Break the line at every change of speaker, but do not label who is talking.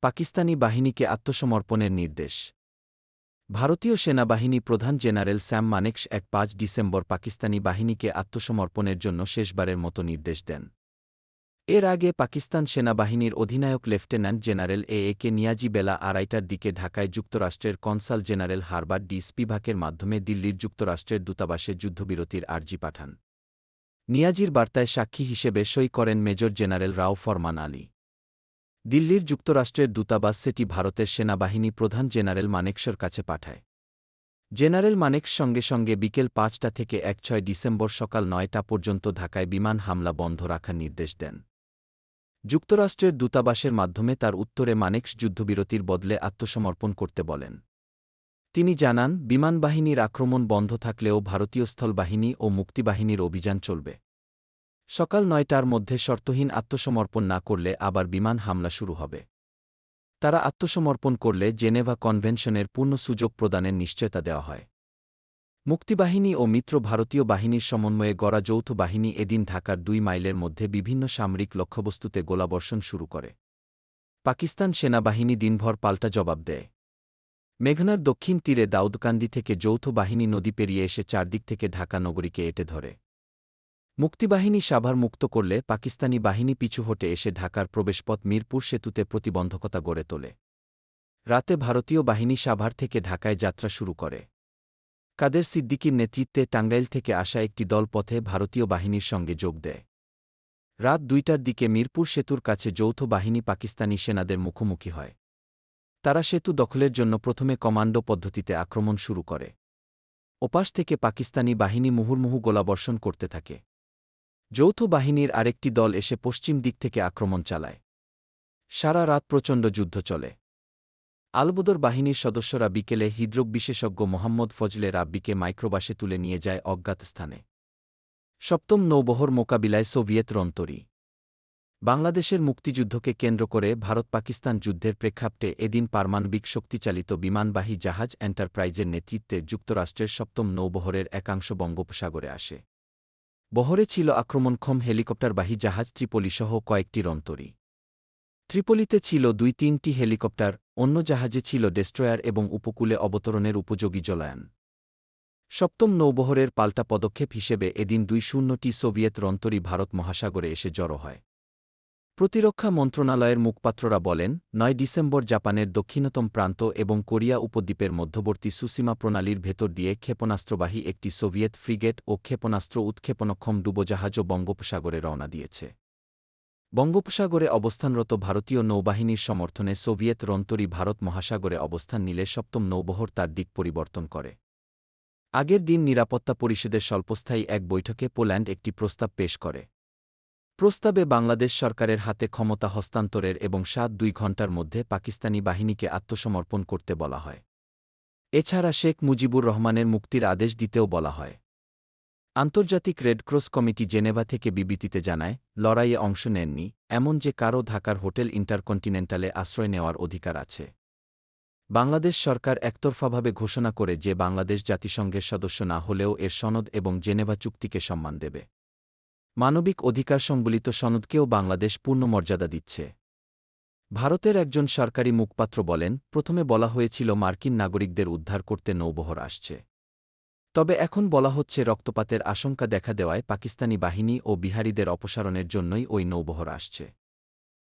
পাকিস্তানি বাহিনীকে আত্মসমর্পণের নির্দেশ। ভারতীয় সেনাবাহিনী প্রধান general Sam Manekshaw ৫ December Pakistani বাহিনীকে আত্মসমর্পণের জন্য শেষবারের মতো নির্দেশ দেন। এর আগে পাকিস্তান সেনাবাহিনীর অধিনায়ক লেফটেন্যান্ট জেনারেল কে নিয়াজি বেলা ২:৩০টার দিকে ঢাকায় যুক্তরাষ্ট্রের কনসাল জেনারেল হারবার্ট ডি স্পিভাকের মাধ্যমে দিল্লির যুক্তরাষ্ট্রের দূতাবাসে যুদ্ধবিরতির আর্জি পাঠান। নিয়াজির বার্তায় সাক্ষী হিসেবে সই করেন মেজর জেনারেল রাও ফরমান আলী। দিল্লির যুক্তরাষ্ট্রের দূতাবাস সেটি ভারতের সেনাবাহিনী প্রধান জেনারেল মানেকশর কাছে পাঠায়। জেনারেল মানেকশ সঙ্গে সঙ্গে বিকেল ৫টা থেকে ৬ ডিসেম্বর সকাল ৯টা পর্যন্ত ঢাকায় বিমান হামলা বন্ধ রাখার নির্দেশ দেন। যুক্তরাষ্ট্রের দূতাবাসের মাধ্যমে তার উত্তরে মানেকশ যুদ্ধবিরতির বদলে আত্মসমর্পণ করতে বলেন। তিনি জানান, বিমানবাহিনীর আক্রমণ বন্ধ থাকলেও ভারতীয় স্থলবাহিনী ও মুক্তিবাহিনীর অভিযান চলবে। সকাল ৯টার মধ্যে শর্তহীন আত্মসমর্পণ না করলে আবার বিমান হামলা শুরু হবে। তারা আত্মসমর্পণ করলে জেনেভা কনভেনশনের পূর্ণ সুযোগ প্রদানের নিশ্চয়তা দেওয়া হয়। মুক্তিবাহিনী ও মিত্র ভারতীয় বাহিনীর সমন্বয়ে গড়া যৌথ বাহিনী এদিন ঢাকার ২ মাইলের মধ্যে বিভিন্ন সামরিক লক্ষ্যবস্তুতে গোলাবর্ষণ শুরু করে। পাকিস্তান সেনাবাহিনী দিনভর পাল্টা জবাব দেয়। মেঘনার দক্ষিণ তীরে দাউদকান্দি থেকে যৌথ বাহিনী নদী পেরিয়ে এসে চারদিক থেকে ঢাকা নগরীকে এঁটে ধরে। মুক্তিবাহিনী সাভার মুক্ত করলে পাকিস্তানি বাহিনী পিছু হটে এসে ঢাকার প্রবেশপথ মিরপুর সেতুতে প্রতিবন্ধকতা গড়ে তোলে। রাতে ভারতীয় বাহিনী সাভার থেকে ঢাকায় যাত্রা শুরু করে। কাদের সিদ্দিকীর নেতৃত্বে টাঙ্গাইল থেকে আসা একটি দল পথে ভারতীয় বাহিনীর সঙ্গে যোগ দেয়। রাত ২টার দিকে মিরপুর সেতুর কাছে যৌথ বাহিনী পাকিস্তানি সেনাদের মুখোমুখি হয়। তারা সেতু দখলের জন্য প্রথমে কমান্ডো পদ্ধতিতে আক্রমণ শুরু করে। ওপাশ থেকে পাকিস্তানি বাহিনী মুহুর্মুহু গোলাবর্ষণ করতে থাকে। যৌথ বাহিনীর আরেকটি দল এসে পশ্চিম দিক থেকে আক্রমণ চালায়। সারা রাত প্রচণ্ড যুদ্ধ চলে। আলবদর বাহিনীর সদস্যরা বিকেলে হৃদরোগ বিশেষজ্ঞ মোহাম্মদ ফজলে রাব্বিকে মাইক্রোবাসে তুলে নিয়ে যায় অজ্ঞাত স্থানে। সপ্তম নৌবহর মোকাবিলায় সোভিয়েত রন্তরী। বাংলাদেশের মুক্তিযুদ্ধকে কেন্দ্র করে ভারত-পাকিস্তান যুদ্ধের প্রেক্ষাপটে এদিন পারমাণবিক শক্তিচালিত বিমানবাহী জাহাজ এন্টারপ্রাইজের নেতৃত্বে যুক্তরাষ্ট্রের সপ্তম নৌবহরের একাংশ বঙ্গোপসাগরে আসে। বহরে ছিল আক্রমণক্ষম হেলিকপ্টারবাহী জাহাজ ত্রিপোলিসহ কয়েকটি রন্তরী। ত্রিপোলিতে ছিল ২-৩টি হেলিকপ্টার, অন্য জাহাজে ছিল ডেস্ট্রয়ার এবং উপকূলে অবতরণের উপযোগী জলায়ান। সপ্তম নৌবহরের পাল্টা পদক্ষেপ হিসেবে এদিন ২-০টি সোভিয়েত রন্তরী ভারত মহাসাগরে এসে জড়ো হয়। প্রতিরক্ষা মন্ত্রণালয়ের মুখপাত্ররা বলেন, ৯ ডিসেম্বর জাপানের দক্ষিণতম প্রান্ত এবং কোরিয়া উপদ্বীপের মধ্যবর্তী সুসীমা প্রণালীর ভেতর দিয়ে ক্ষেপণাস্ত্রবাহী একটি সোভিয়েত ফ্রিগেট ও ক্ষেপণাস্ত্র উৎক্ষেপণক্ষম ডুবোজাহাজও বঙ্গোপসাগরে রওনা দিয়েছে। বঙ্গোপসাগরে অবস্থানরত ভারতীয় নৌবাহিনীর সমর্থনে সোভিয়েত রন্তরী ভারত মহাসাগরে অবস্থান নিলে সপ্তম নৌবহর তার দিক পরিবর্তন করে। আগের দিন নিরাপত্তা পরিষদের স্বল্পস্থায়ী এক বৈঠকে পোল্যান্ড একটি প্রস্তাব পেশ করে। প্রস্তাবে বাংলাদেশ সরকারের হাতে ক্ষমতা হস্তান্তরের এবং ৭-২ ঘণ্টার মধ্যে পাকিস্তানি বাহিনীকে আত্মসমর্পণ করতে বলা হয়। এছাড়া শেখ মুজিবুর রহমানের মুক্তির আদেশ দিতেও বলা হয়। আন্তর্জাতিক রেডক্রস কমিটি জেনেভা থেকে বিবৃতিতে জানায়, লড়াইয়ে অংশ নেননি এমন যে কারও ঢাকার হোটেল ইন্টারকন্টিনেন্টালে আশ্রয় নেওয়ার অধিকার আছে। বাংলাদেশ সরকার একতরফাভাবে ঘোষণা করে যে বাংলাদেশ জাতিসংঘের সদস্য না হলেও এর সনদ এবং জেনেভা চুক্তিকে সম্মান দেবে। মানবিক অধিকার সংবলিত সনদকেও বাংলাদেশ পূর্ণ মর্যাদা দিচ্ছে। ভারতের একজন সরকারি মুখপাত্র বলেন, প্রথমে বলা হয়েছিল মার্কিন নাগরিকদের উদ্ধার করতে নৌবহর আসছে। তবে এখন বলা হচ্ছে রক্তপাতের আশঙ্কা দেখা দেওয়ায় পাকিস্তানি বাহিনী ও বিহারিদের অপসারণের জন্যই ওই নৌবহর আসছে।